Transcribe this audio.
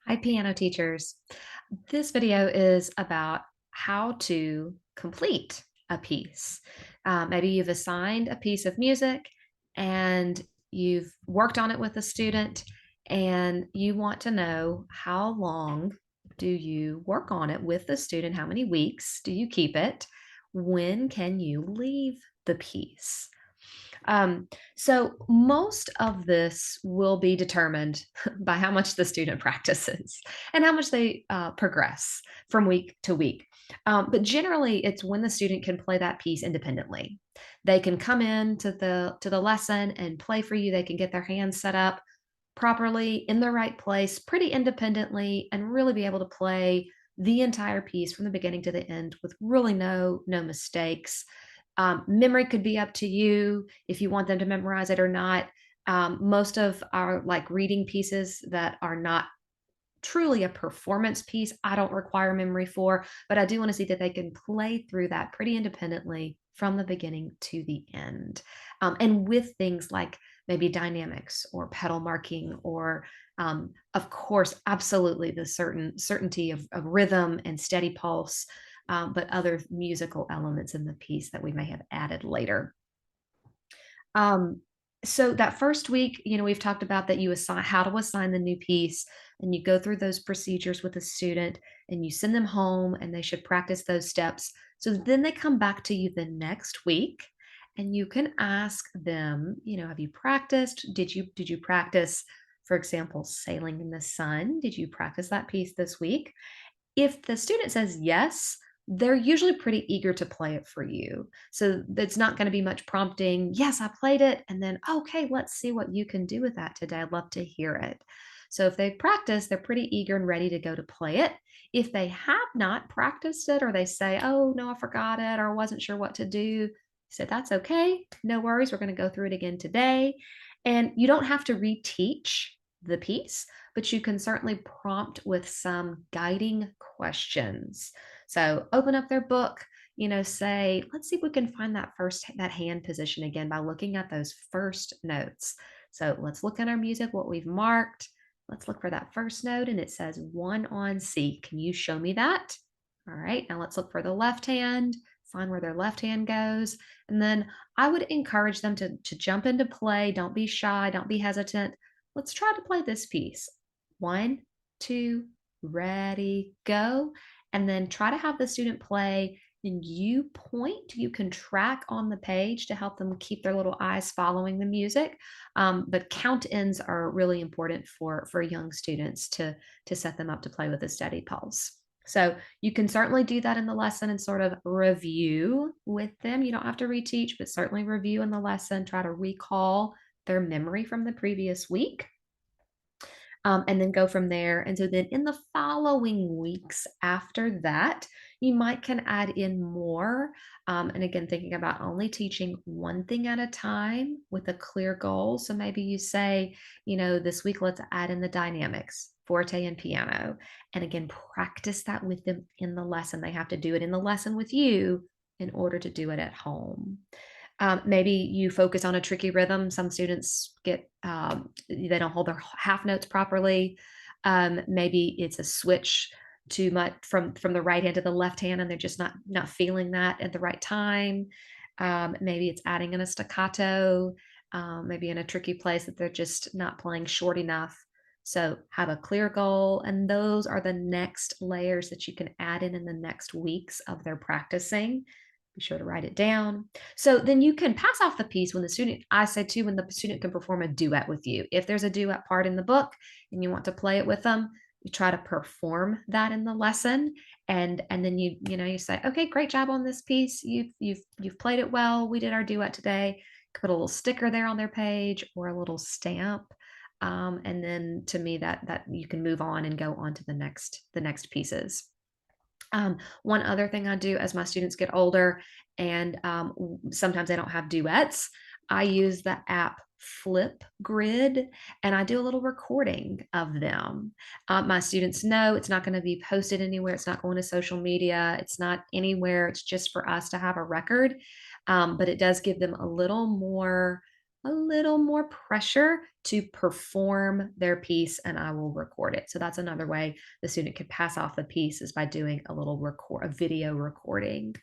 Hi, piano teachers. This video is about how to complete a piece. Maybe you've assigned a piece of music and you've worked on it with a student and you want to know how long do you work on it with the student? How many weeks do you keep it? When can you leave the piece? Um, so most of this will be determined by how much the student practices and how much they progress from week to week. But generally, it's when the student can play that piece independently. They can come in to the lesson and play for you. They can get their hands set up properly in the right place, pretty independently, and really be able to play the entire piece from the beginning to the end with really no mistakes. Memory could be up to you if you want them to memorize it or not. Most of our like reading pieces that are not truly a performance piece, I don't require memory for, but I do want to see that they can play through that pretty independently from the beginning to the end. And with things like maybe dynamics or pedal marking, or of course, absolutely the certainty of rhythm and steady pulse, but other musical elements in the piece that we may have added later. Um, so that first week, we've talked about that you assign how to assign the new piece, and you go through those procedures with the student, and you send them home, and they should practice those steps. So then they come back to you the next week, and you can ask them, have you practiced? Did you practice, for example, sailing in the sun? Did you practice that piece this week? If the student says yes, they're usually pretty eager to play it for you. So it's not going to be much prompting. Yes, I played it. And then, okay, let's see what you can do with that today. I'd love to hear it. So if they've practiced, they're pretty eager and ready to go to play it. If they have not practiced it, or they say, oh, no, I forgot it, or wasn't sure what to do, said, that's okay. No worries. We're going to go through it again today. And you don't have to reteach the piece, but you can certainly prompt with some guiding questions. So open up their book, say, let's see if we can find that hand position again by looking at those first notes. So let's look at our music, what we've marked. Let's look for that first note, and it says one on C. Can you show me that? All right, now let's look for the left hand, find where their left hand goes. And then I would encourage them to jump into play. Don't be shy, don't be hesitant. Let's try to play this piece. One, two, ready, go. And then try to have the student play and you point, you can track on the page to help them keep their little eyes following the music. But count ins are really important for young students to set them up to play with a steady pulse. So you can certainly do that in the lesson and sort of review with them. You don't have to reteach, but certainly review in the lesson, try to recall their memory from the previous week, and then go from there. And so then in the following weeks after that, you might can add in more. And again, thinking about only teaching one thing at a time with a clear goal. So maybe you say, this week, let's add in the dynamics, forte and piano. And again, practice that with them in the lesson. They have to do it in the lesson with you in order to do it at home. Maybe you focus on a tricky rhythm. Some students they don't hold their half notes properly. Maybe it's a switch too much from the right hand to the left hand, and they're just not feeling that at the right time. Maybe it's adding in a staccato, maybe in a tricky place that they're just not playing short enough. So have a clear goal, and those are the next layers that you can add in the next weeks of their practicing. Be sure to write it down. So then you can pass off the piece when the student, I said too, when the student can perform a duet with you. If there's a duet part in the book and you want to play it with them, you try to perform that in the lesson. And then you say, okay, great job on this piece. You've played it well. We did our duet today. Put a little sticker there on their page or a little stamp. And then to me that you can move on and go on to the next pieces. One other thing I do as my students get older, and sometimes they don't have duets, I use the app Flipgrid, and I do a little recording of them. My students know it's not going to be posted anywhere. It's not going to social media. It's not anywhere. It's just for us to have a record. But it does give them a little more a little more pressure to perform their piece and I will record it. So that's another way the student could pass off the piece is by doing a little a video recording.